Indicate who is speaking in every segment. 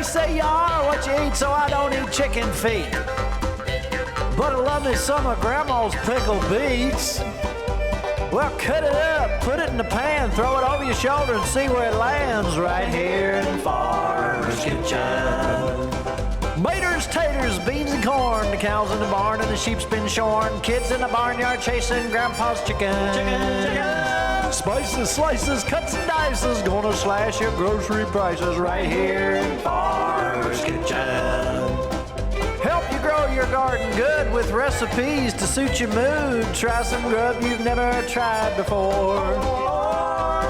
Speaker 1: They say you are what you eat, so I don't eat chicken feet. But I love me some of Grandma's pickled beets. Well, cut it up, put it in the pan, throw it over your shoulder and see where it lands right here in Farmer's Kitchen. Maters, taters, beans and corn, the cows in the barn and the sheep's been shorn, kids in the barnyard chasing Grandpa's chicken. Spices, slices, cuts and dices, gonna slash your grocery prices right here in Farmer's Kitchen. Help you grow your garden good with recipes to suit your mood. Try some grub you've never tried before.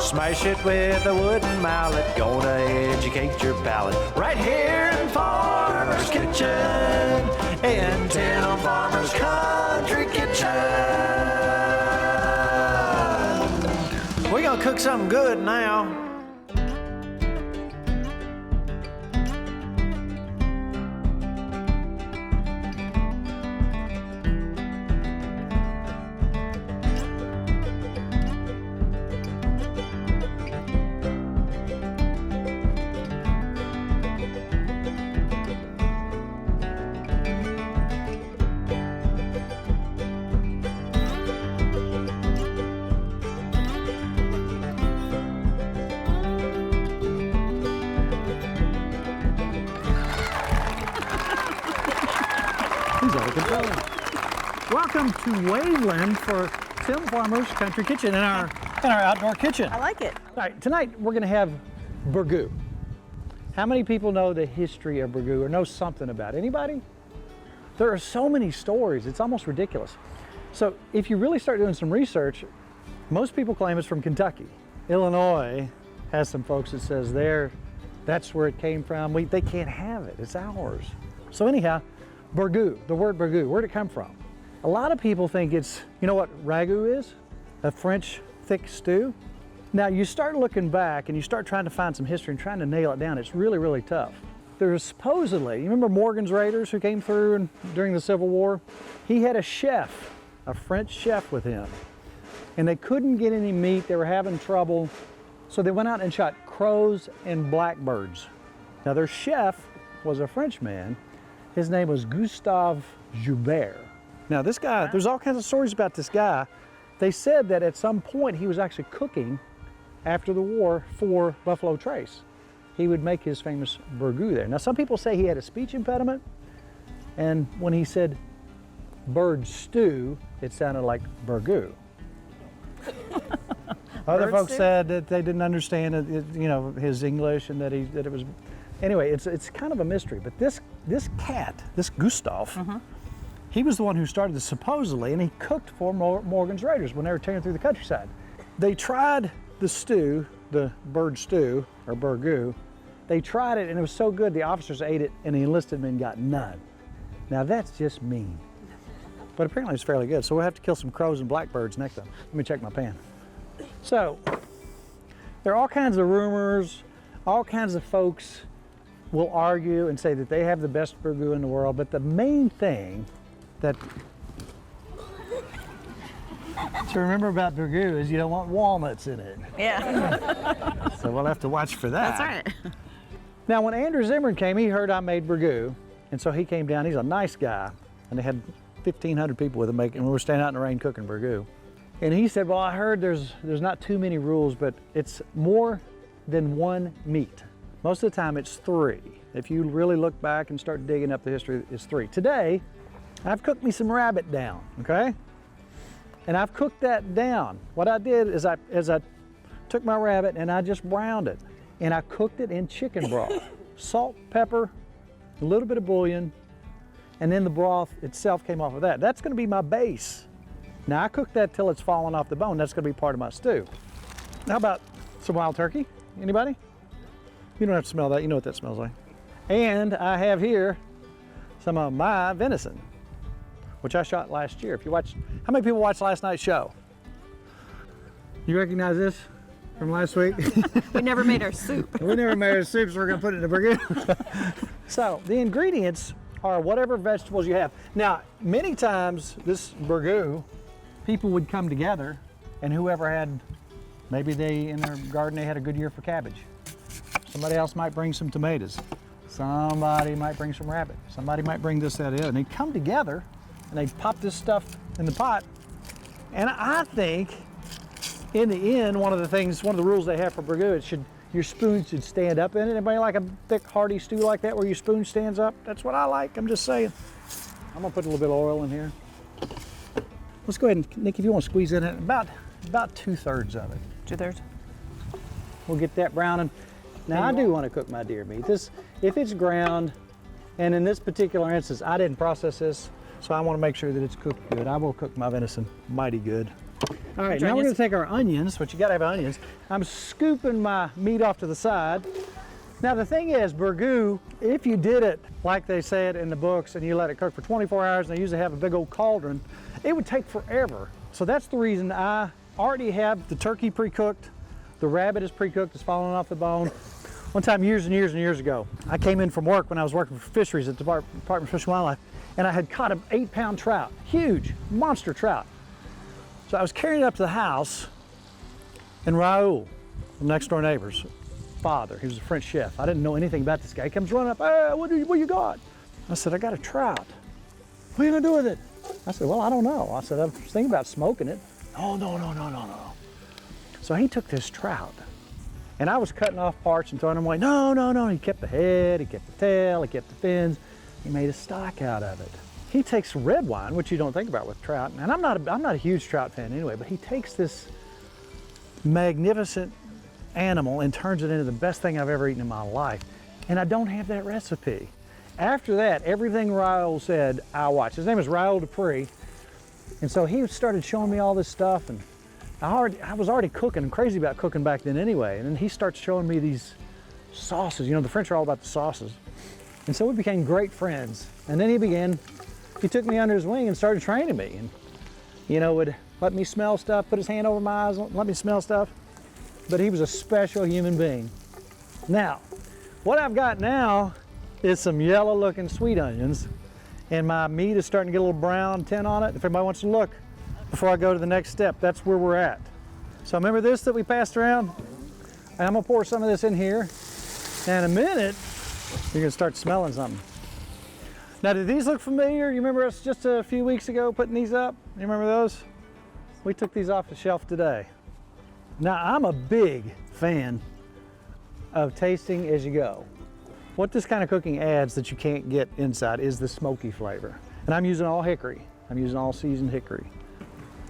Speaker 1: Smash it with a wooden mallet, gonna educate your palate. Right here in Farmer's Kitchen, in Tim Farmer's Country Kitchen. We're gonna cook something good now. Welcome to Waveland for Tim Farmer's Country Kitchen in our outdoor kitchen.
Speaker 2: I like it.
Speaker 1: All right, tonight we're going to have Burgoo. How many people know the history of Burgoo or know something about it? Anybody? There are so many stories, it's almost ridiculous. So if you really start doing some research, most people claim it's from Kentucky. Illinois has some folks that says that's where it came from. They can't have it, it's ours. So anyhow, Burgoo, the word Burgoo, where'd it come from? A lot of people think it's, you know what ragu is? A French thick stew. Now you start looking back and you start trying to find some history and trying to nail it down. It's really, really tough. There's supposedly, you remember Morgan's Raiders who came through during the Civil War? He had a chef, a French chef with him. And they couldn't get any meat, they were having trouble. So they went out and shot crows and blackbirds. Now their chef was a Frenchman. His name was Gustave Joubert. Now this guy, there's all kinds of stories about this guy. They said that at some point he was actually cooking after the war for Buffalo Trace. He would make his famous Burgoo there. Now some people say he had a speech impediment, and when he said bird stew, it sounded like Burgoo. Other folks said that they didn't understand his English and that it was. Anyway, it's kind of a mystery. But this cat, this Gustave, he was the one who started this supposedly, and he cooked for Morgan's Raiders when they were tearing through the countryside. They tried the stew, the bird stew, or Burgoo. They tried it, and it was so good, the officers ate it, and the enlisted men got none. Now that's just mean. But apparently it's fairly good, so we'll have to kill some crows and blackbirds next time. Let me check my pan. So, there are all kinds of rumors, all kinds of folks will argue and say that they have the best Burgoo in the world, but the main thing that to remember about Burgoo is you don't want walnuts in it.
Speaker 2: Yeah.
Speaker 1: So we'll have to watch for that.
Speaker 2: That's right.
Speaker 1: Now when Andrew Zimmern came, he heard I made Burgoo, and so he came down. He's a nice guy, and they had 1,500 people with him and we were standing out in the rain cooking Burgoo. And he said, well, I heard there's not too many rules, but it's more than one meat. Most of the time it's 3. If you really look back and start digging up the history, it's 3. Today, I've cooked me some rabbit down, okay? And I've cooked that down. What I did is I took my rabbit and I just browned it. And I cooked it in chicken broth. Salt, pepper, a little bit of bouillon, and then the broth itself came off of that. That's gonna be my base. Now I cook that till it's falling off the bone. That's gonna be part of my stew. How about some wild turkey? Anybody? You don't have to smell that, you know what that smells like. And I have here some of my venison, which I shot last year. If you watched, how many people watched last night's show? You recognize this from last week?
Speaker 2: We never made our soup.
Speaker 1: We never made our soup, so we're gonna put it in a Burgoo. So the ingredients are whatever vegetables you have. Now, many times this Burgoo, people would come together and whoever had, maybe in their garden, they had a good year for cabbage. Somebody else might bring some tomatoes. Somebody might bring some rabbit. Somebody might bring this, that, and they come together and they pop this stuff in the pot. And I think in the end, one of the rules they have for Burgoo, your spoon should stand up in it. Anybody like a thick, hearty stew like that where your spoon stands up? That's what I like, I'm just saying. I'm gonna put a little bit of oil in here. Let's go ahead and, Nick, if you want to squeeze in it, about 2/3 of it.
Speaker 2: 2/3.
Speaker 1: We'll get that browning. Now I do want to cook my deer meat. If it's ground, and in this particular instance, I didn't process this, so I want to make sure that it's cooked good. I will cook my venison mighty good. All right, now we're going to take our onions, which you got to have onions. I'm scooping my meat off to the side. Now the thing is, Burgoo, if you did it like they said in the books and you let it cook for 24 hours, and they usually have a big old cauldron, it would take forever. So that's the reason I already have the turkey pre-cooked. The rabbit is pre-cooked, it's falling off the bone. One time, years and years and years ago, I came in from work when I was working for fisheries at the Department of Fish and Wildlife, and I had caught an 8-pound trout, huge, monster trout. So I was carrying it up to the house, and Raoul, the next door neighbor's father, he was a French chef. I didn't know anything about this guy. He comes running up, hey, what you got? I said, I got a trout. What are you gonna do with it? I said, well, I don't know. I said, I was thinking about smoking it. Oh, no. So he took this trout, and I was cutting off parts and throwing them away. No. He kept the head, he kept the tail, he kept the fins. He made a stock out of it. He takes red wine, which you don't think about with trout, and I'm not a huge trout fan anyway, but he takes this magnificent animal and turns it into the best thing I've ever eaten in my life. And I don't have that recipe. After that, everything Raoul said, I watched. His name is Raoul Dupree. And so he started showing me all this stuff, and I was already cooking, crazy about cooking back then anyway. And then he starts showing me these sauces. You know, the French are all about the sauces. And so we became great friends. And then he took me under his wing and started training me. And, you know, would let me smell stuff, put his hand over my eyes, let me smell stuff. But he was a special human being. Now, what I've got now is some yellow looking sweet onions, and my meat is starting to get a little brown tint on it. If anybody wants to look before I go to the next step, that's where we're at. So remember this that we passed around? And I'm gonna pour some of this in here, and in a minute, you're gonna start smelling something. Now, do these look familiar? You remember us just a few weeks ago putting these up? You remember those? We took these off the shelf today. Now, I'm a big fan of tasting as you go. What this kind of cooking adds that you can't get inside is the smoky flavor. And I'm using all hickory. I'm using all seasoned hickory.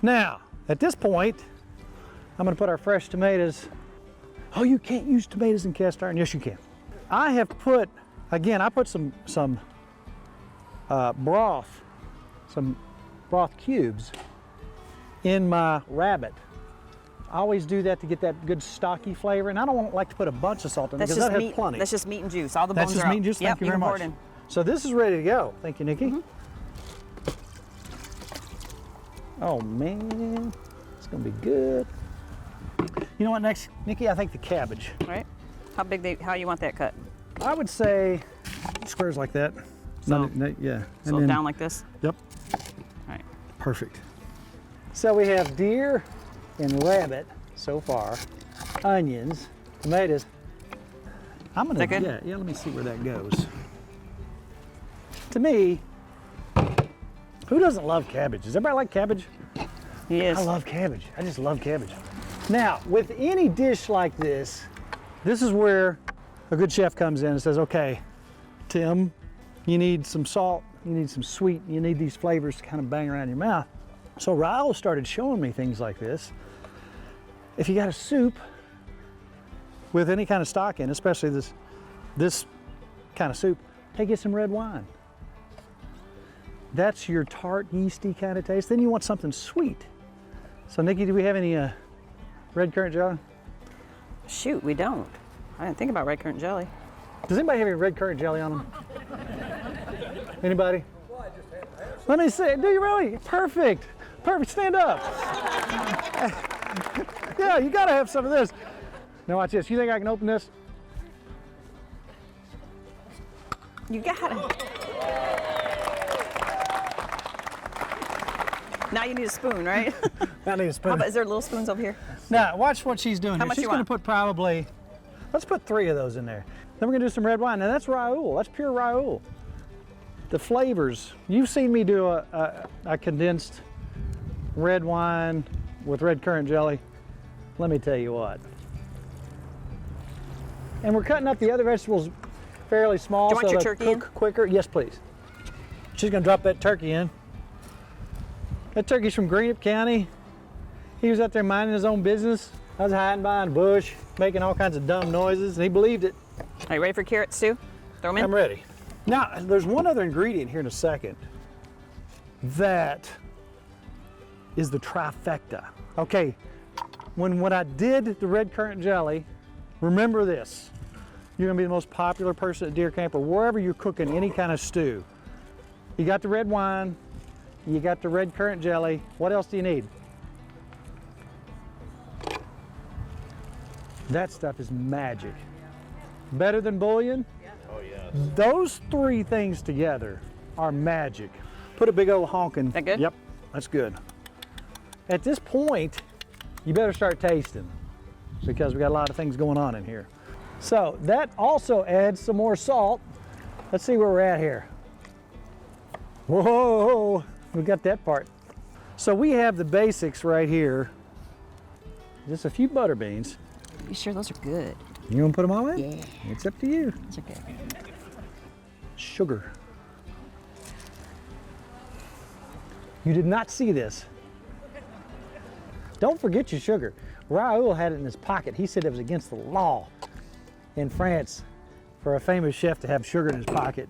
Speaker 1: Now, at this point, I'm gonna put our fresh tomatoes. Oh, you can't use tomatoes in cast iron? Yes, you can. I have put, again, I put some broth cubes in my rabbit. I always do that to get that good stocky flavor, and I don't like to put a bunch of salt in it because that has plenty.
Speaker 2: That's just meat and juice. All the bones are out.
Speaker 1: That's just meat and juice. Thank you very much. So this is ready to go. Thank you, Nikki. Oh man, it's gonna be good. You know what next, Nikki? I think the cabbage.
Speaker 2: All right. How you want that cut?
Speaker 1: I would say squares like that.
Speaker 2: So,
Speaker 1: yeah.
Speaker 2: So then, down like this?
Speaker 1: Yep.
Speaker 2: All right.
Speaker 1: Perfect. So we have deer and rabbit so far, onions, tomatoes. I'm gonna, yeah, let me see where that goes. To me, who doesn't love cabbage? Does everybody like cabbage?
Speaker 2: Yes.
Speaker 1: I love cabbage. I just love cabbage. Now, with any dish like this is where a good chef comes in and says, okay, Tim, you need some salt, you need some sweet, you need these flavors to kind of bang around your mouth. So Raoul started showing me things like this. If you got a soup with any kind of stock in, especially this kind of soup, hey, get some red wine. That's your tart, yeasty kind of taste. Then you want something sweet. So Nikki, do we have any red currant jelly?
Speaker 2: Shoot, we don't. I didn't think about red currant jelly.
Speaker 1: Does anybody have any red currant jelly on them? Anybody? Let me see. Do you really? Perfect. Perfect. Stand up. Yeah, you gotta have some of this. Now watch this. You think I can open this?
Speaker 2: You got it. Now you need a spoon, right?
Speaker 1: I need a spoon.
Speaker 2: How about, is there little spoons over here?
Speaker 1: Now watch what she's doing.
Speaker 2: How much
Speaker 1: She's
Speaker 2: you
Speaker 1: gonna
Speaker 2: want?
Speaker 1: put probably Let's put 3 of those in there. Then we're gonna do some red wine. Now that's Raoul, that's pure Raoul. The flavors, you've seen me do a condensed red wine with red currant jelly. Let me tell you what. And we're cutting up the other vegetables fairly small
Speaker 2: Do you want
Speaker 1: so
Speaker 2: your
Speaker 1: they'll
Speaker 2: turkey
Speaker 1: cook quicker. Yes, please. She's gonna drop that turkey in. That turkey's from Greenup County. He was out there minding his own business. I was hiding behind a bush, making all kinds of dumb noises, and he believed it.
Speaker 2: Are you ready for carrot stew? Throw them in.
Speaker 1: I'm ready. Now, there's one other ingredient here in a second that is the trifecta. Okay, when I did the red currant jelly, remember this. You're gonna be the most popular person at deer camp or wherever you're cooking any kind of stew. You got the red wine, you got the red currant jelly. What else do you need? That stuff is magic. Better than bouillon?
Speaker 3: Oh, yes.
Speaker 1: Those 3 things together are magic. Put a big old honking.
Speaker 2: That good?
Speaker 1: Yep, that's good. At this point, you better start tasting because we got a lot of things going on in here. So that also adds some more salt. Let's see where we're at here. Whoa, we got that part. So we have the basics right here. Just a few butter beans.
Speaker 2: You sure those are good?
Speaker 1: You want to put them all in?
Speaker 2: Yeah.
Speaker 1: It's up to you.
Speaker 2: It's okay.
Speaker 1: Sugar. You did not see this. Don't forget your sugar. Raoul had it in his pocket. He said it was against the law in France for a famous chef to have sugar in his pocket.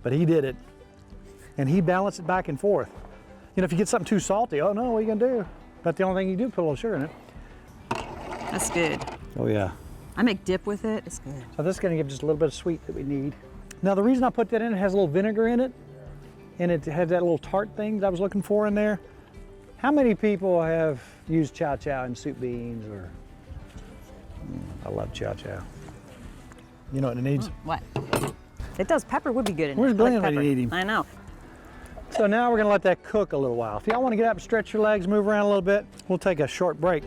Speaker 1: But he did it. And he balanced it back and forth. You know, if you get something too salty, oh no, what are you gonna do? But the only thing you do, put a little sugar in it.
Speaker 2: That's good.
Speaker 1: Oh yeah.
Speaker 2: I make dip with it. It's good.
Speaker 1: So this is gonna give just a little bit of sweet that we need. Now the reason I put that in, it has a little vinegar in it, and it has that little tart thing that I was looking for in there. How many people have used chow chow in soup beans or, I love chow chow. You know what it needs?
Speaker 2: What? It does. Pepper would be good in
Speaker 1: Where's
Speaker 2: it. I
Speaker 1: Glenn
Speaker 2: like
Speaker 1: when you
Speaker 2: pepper.
Speaker 1: need him?
Speaker 2: I know.
Speaker 1: So now we're gonna let that cook a little while. If y'all wanna get up and stretch your legs, move around a little bit, we'll take a short break.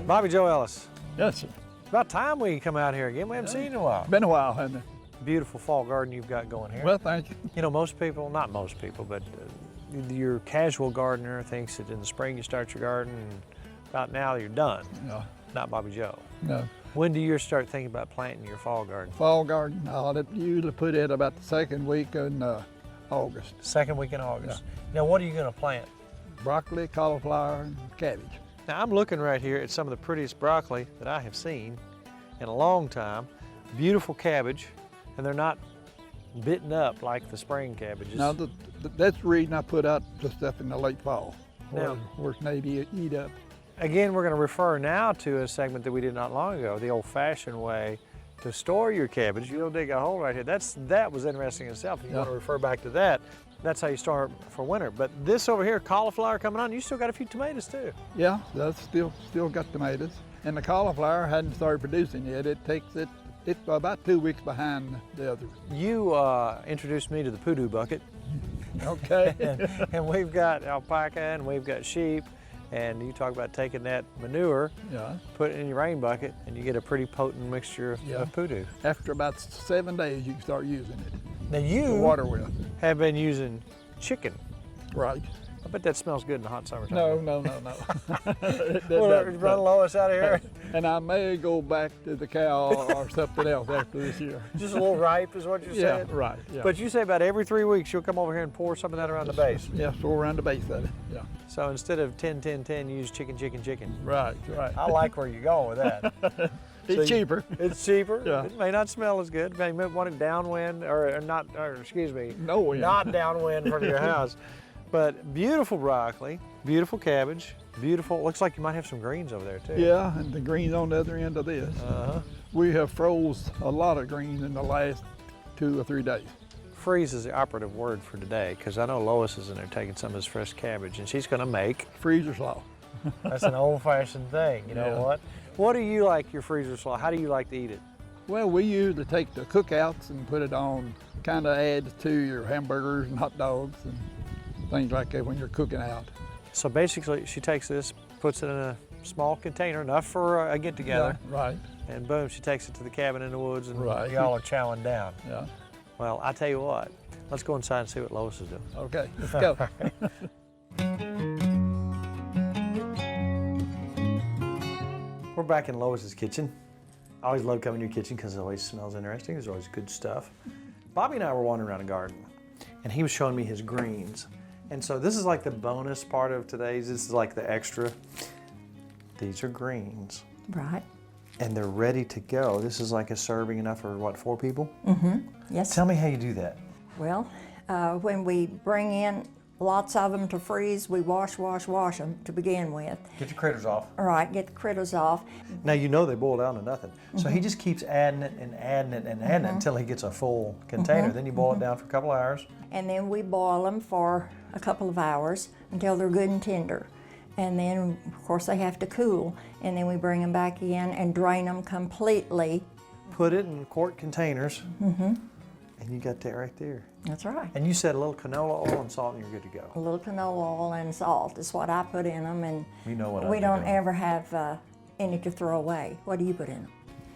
Speaker 1: Bobby Joe Ellis.
Speaker 4: Yes, sir.
Speaker 1: About time we come out here again. We haven't seen you in a while.
Speaker 4: Been a while, hasn't it?
Speaker 1: Beautiful fall garden you've got going here.
Speaker 4: Well, thank you.
Speaker 1: You know, most people, not most people, but your casual gardener thinks that in the spring you start your garden and about now you're done.
Speaker 4: No,
Speaker 1: Not Bobby Joe.
Speaker 4: no.
Speaker 1: When do you start thinking about planting your fall garden?
Speaker 4: Fall garden, I'll usually put it about the second week in August.
Speaker 1: Second week in August. Now, what are you going to plant?
Speaker 4: Broccoli, cauliflower, and cabbage.
Speaker 1: Now, I'm looking right here at some of the prettiest broccoli that I have seen in a long time. Beautiful cabbage, and they're not bitten up like the spring cabbages.
Speaker 4: Now, that's the reason I put out the stuff in the late fall,
Speaker 1: Now-
Speaker 4: where it's maybe eat up.
Speaker 1: Again, we're going to refer now to a segment that we did not long ago, the old-fashioned way to store your cabbage. You'll dig a hole right here. That was interesting itself. If you want to refer back to that. That's how you store it for winter. But this over here, cauliflower coming on, you still got a few tomatoes too.
Speaker 4: Yeah, that's still got tomatoes. And the cauliflower hadn't started producing yet. It's about 2 weeks behind the others.
Speaker 1: You introduced me to the poodoo bucket.
Speaker 4: Okay.
Speaker 1: and we've got alpaca and we've got sheep. And you talk about taking that manure,
Speaker 4: Yeah.
Speaker 1: put it in your rain bucket, and you get a pretty potent mixture of poodoo.
Speaker 4: After about 7 days, you can start using it.
Speaker 1: Now
Speaker 4: The
Speaker 1: you
Speaker 4: water will.
Speaker 1: have been using chicken.
Speaker 4: Right.
Speaker 1: I bet that smells good in the hot summertime.
Speaker 4: No. It
Speaker 1: Well,
Speaker 4: doesn't.
Speaker 1: run Lois out of here.
Speaker 4: And I may go back to the cow or something else after this year.
Speaker 1: Just a little ripe is what you
Speaker 4: Yeah,
Speaker 1: said?
Speaker 4: right. Yeah.
Speaker 1: But you say about every 3 weeks you'll come over here and pour some of that around the base.
Speaker 4: Yeah, so around the base of it. Yeah.
Speaker 1: So instead of 10-10-10, use chicken.
Speaker 4: Right.
Speaker 1: I like where you're going with that.
Speaker 4: It's cheaper.
Speaker 1: It's cheaper.
Speaker 4: Yeah.
Speaker 1: It may not smell as good. You may want it downwind
Speaker 4: No wind.
Speaker 1: not downwind from your house. But beautiful broccoli, beautiful cabbage, beautiful. Looks like you might have some greens over there too.
Speaker 4: Yeah, and the greens on the other end of this.
Speaker 1: Uh-huh.
Speaker 4: We have froze a lot of greens in the last 2 or 3 days.
Speaker 1: Freeze is the operative word for today because I know Lois is in there taking some of this fresh cabbage and she's going to make.
Speaker 4: Freezer Slaw.
Speaker 1: That's an old-fashioned thing. You know
Speaker 4: Yeah.
Speaker 1: what? What do you like your freezer slaw? How do you like to eat it?
Speaker 4: Well, we usually take the cookouts and put it on, kind of adds to your hamburgers and hot dogs and things like that when you're cooking out.
Speaker 1: So basically, she takes this, puts it in a small container, enough for a get-together,
Speaker 4: Yeah, right.
Speaker 1: and boom, she takes it to the cabin in the woods, and
Speaker 4: Right.
Speaker 1: y'all are chowing down.
Speaker 4: Yeah.
Speaker 1: Well, I tell you what, let's go inside and see what Lois is doing.
Speaker 4: Okay, let's go.
Speaker 1: We're back in Lois's kitchen. I always love coming to your kitchen because it always smells interesting. There's always good stuff. Bobby and I were wandering around the garden, and he was showing me his greens. And so this is like the bonus part of today's. This is like the extra. These are greens,
Speaker 2: Right.
Speaker 1: and they're ready to go. This is like a serving enough for, what, 4 people?
Speaker 2: Yes.
Speaker 1: Tell me how you do that.
Speaker 2: Well, when we bring in lots of them to freeze, we wash them to begin with.
Speaker 1: Get the critters off.
Speaker 2: All right, get the critters off.
Speaker 1: Now you know they boil down to nothing. So he just keeps adding it and adding it and adding it until he gets a full container. Then you boil it down for a couple hours.
Speaker 2: And then we boil them for a couple of hours until they're good and tender. And then, of course, they have to cool. And then we bring them back in and drain them completely.
Speaker 1: Put it in quart containers. And you got that right there.
Speaker 2: That's right.
Speaker 1: And you said a little canola oil and salt and you're good to go.
Speaker 2: A little canola oil and salt is what I put in them. And
Speaker 1: You know what
Speaker 2: we
Speaker 1: I'd be
Speaker 2: don't
Speaker 1: doing.
Speaker 2: ever have any to throw away. What do you put in them?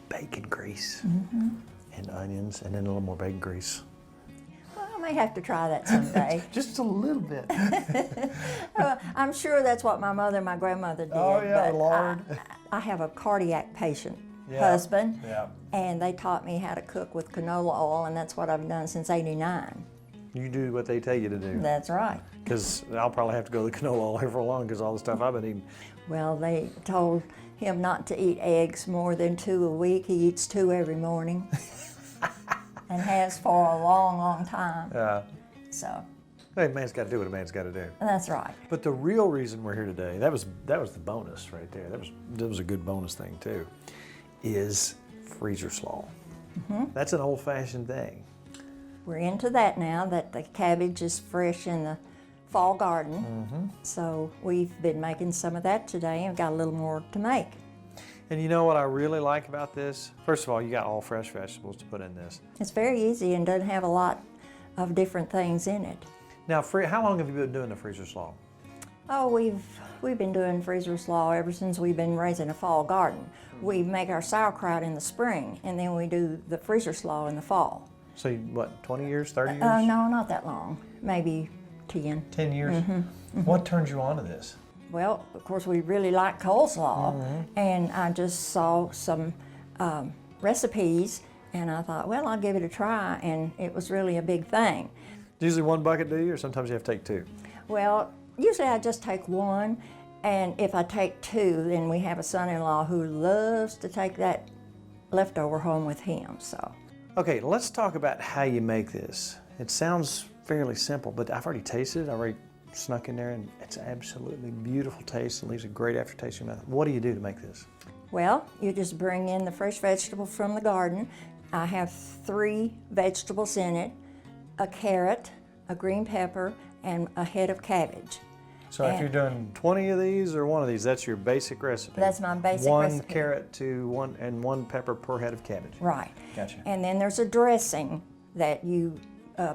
Speaker 1: Bacon grease and onions and then a little more bacon grease.
Speaker 2: Well, I may have to try that someday.
Speaker 1: Just a little bit.
Speaker 2: I'm sure that's what my mother and my grandmother did.
Speaker 1: Oh, yeah,
Speaker 2: but
Speaker 1: Lord.
Speaker 2: I have a cardiac patient
Speaker 1: Yeah,
Speaker 2: husband,
Speaker 1: yeah.
Speaker 2: and they taught me how to cook with canola oil, and that's what I've done since '89.
Speaker 1: You do what they tell you to do.
Speaker 2: That's right.
Speaker 1: Because I'll probably have to go to the canola oil here for long because all the stuff I've been eating.
Speaker 2: Well, they told him not to eat eggs more than 2 a week. He eats 2 every morning, and has for a long, long time.
Speaker 1: Yeah.
Speaker 2: So
Speaker 1: Hey, man's got to do what a man's got to do.
Speaker 2: that's right.
Speaker 1: But the real reason we're here today, that was the bonus right there. That was a good bonus thing too, is freezer slaw. That's an old-fashioned thing.
Speaker 2: We're into that now that the cabbage is fresh in the fall garden. So we've been making some of that today and got a little more to make.
Speaker 1: And you know what I really like about this? First of all, you got all fresh vegetables to put in this.
Speaker 2: It's very easy and doesn't have a lot of different things in it.
Speaker 1: Now, how long have you been doing the freezer slaw?
Speaker 2: Oh, we've been doing freezer slaw ever since we've been raising a fall garden. We make our sauerkraut in the spring, and then we do the freezer slaw in the fall.
Speaker 1: So, what, 20 years, 30 years?
Speaker 2: No, not that long. Maybe 10.
Speaker 1: 10 years? What turned you on to this?
Speaker 2: Well, of course, we really like coleslaw, and I just saw some recipes, and I thought, well, I'll give it a try, and it was really a big thing.
Speaker 1: Usually 1 bucket, do you, or sometimes you have to take 2?
Speaker 2: Well, usually I just take 1, and if I take 2, then we have a son-in-law who loves to take that leftover home with him, so.
Speaker 1: Okay, let's talk about how you make this. It sounds fairly simple, but I've already tasted it. I already snuck in there, and it's absolutely beautiful taste and leaves a great aftertaste in your mouth. What do you do to make this?
Speaker 2: Well, you just bring in the fresh vegetables from the garden. I have 3 vegetables in it: a carrot, a green pepper, and a head of cabbage.
Speaker 3: So if you're doing 20 of these or one of these, that's your basic recipe.
Speaker 2: That's my basic
Speaker 3: one
Speaker 2: recipe.
Speaker 3: One carrot to one pepper per head of cabbage.
Speaker 2: Right.
Speaker 3: Gotcha.
Speaker 2: And then there's a dressing that you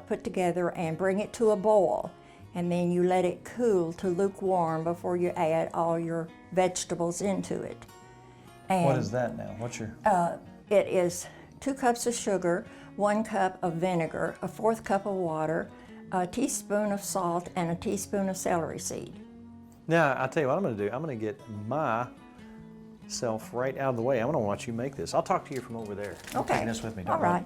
Speaker 2: put together and bring it to a boil. And then you let it cool to lukewarm before you add all your vegetables into it. And
Speaker 3: What is that now? What's your...
Speaker 2: it is 2 cups of sugar, 1 cup of vinegar, a 1/4 cup of water, a teaspoon of salt, and a teaspoon of celery seed.
Speaker 3: Now, I'll tell you what I'm going to do. I'm going to get myself right out of the way. I'm going to watch you make this. I'll talk to you from over there. I'm
Speaker 2: Okay.
Speaker 3: taking this with me. Don't
Speaker 2: All right.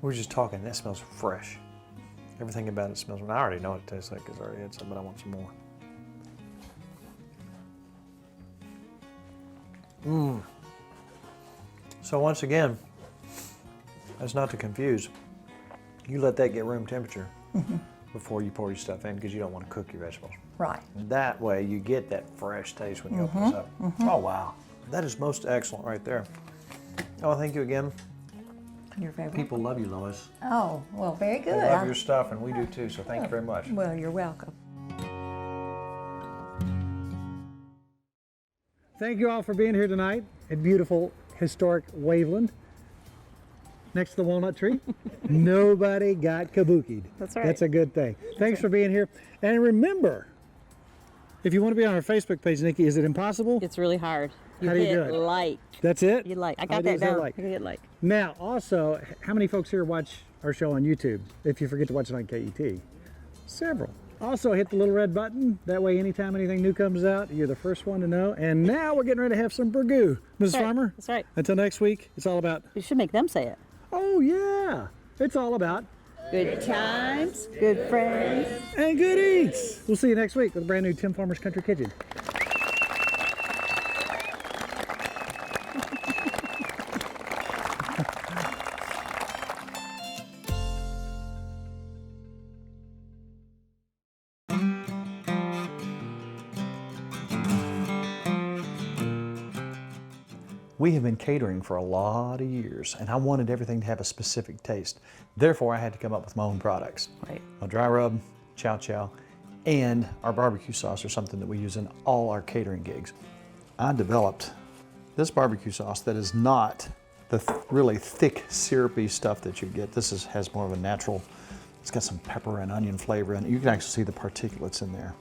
Speaker 3: We're just talking. That smells fresh. Everything about it smells. I already know what it tastes like because I already had some, but I want some more. So once again, that's not to confuse. You let that get room temperature before you pour your stuff in because you don't want to cook your vegetables.
Speaker 2: Right.
Speaker 3: That way you get that fresh taste when you open this up. Oh wow, that is most excellent right there. Oh, thank you again.
Speaker 2: Your favorite?
Speaker 3: People love you, Lois.
Speaker 2: Oh, well, very good.
Speaker 3: They love your stuff, and we do too, so thank you very much.
Speaker 2: Well, you're welcome.
Speaker 1: Thank you all for being here tonight at beautiful, historic Waveland, next to the walnut tree. Nobody got kabukied.
Speaker 5: That's right.
Speaker 1: That's a good thing. Thanks for being here. And remember, if you want to be on our Facebook page, Nikki, is it impossible?
Speaker 5: It's really hard.
Speaker 1: How do you
Speaker 5: hit
Speaker 1: do it?
Speaker 5: Like.
Speaker 1: That's it?
Speaker 5: You like. I
Speaker 1: All
Speaker 5: got
Speaker 1: do
Speaker 5: that
Speaker 1: is hit
Speaker 5: down.
Speaker 1: like.
Speaker 5: I hit like.
Speaker 1: Now, also, how many folks here watch our show on YouTube? If you forget to watch it on KET. Several. Also, hit the little red button. That way, anytime anything new comes out, you're the first one to know. And now we're getting ready to have some Burgoo. Mrs.
Speaker 5: right.
Speaker 1: Farmer?
Speaker 5: That's right.
Speaker 1: Until next week, it's all about,
Speaker 5: You should make them say it.
Speaker 1: oh yeah, it's all about,
Speaker 5: Good times, good friends.
Speaker 1: and good eats. We'll see you next week with a brand new Tim Farmer's Country Kitchen.
Speaker 3: We have been catering for a lot of years, and I wanted everything to have a specific taste. Therefore, I had to come up with my own products.
Speaker 5: Right.
Speaker 3: A dry rub, chow chow, and our barbecue sauce are something that we use in all our catering gigs. I developed this barbecue sauce that is not the really thick, syrupy stuff that you get. This has more of a natural, it's got some pepper and onion flavor in it. You can actually see the particulates in there.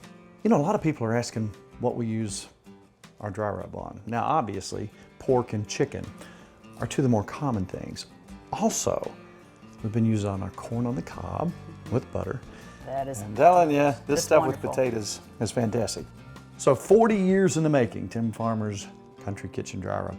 Speaker 3: You know, a lot of people are asking what we use our dry rub on. Now, obviously, pork and chicken are two of the more common things. Also, we've been using on our corn on the cob with butter.
Speaker 5: That is.
Speaker 3: I'm telling you, this
Speaker 5: That's
Speaker 3: stuff
Speaker 5: wonderful.
Speaker 3: with potatoes is fantastic. So 40 years in the making, Tim Farmer's Country Kitchen Dry Rub.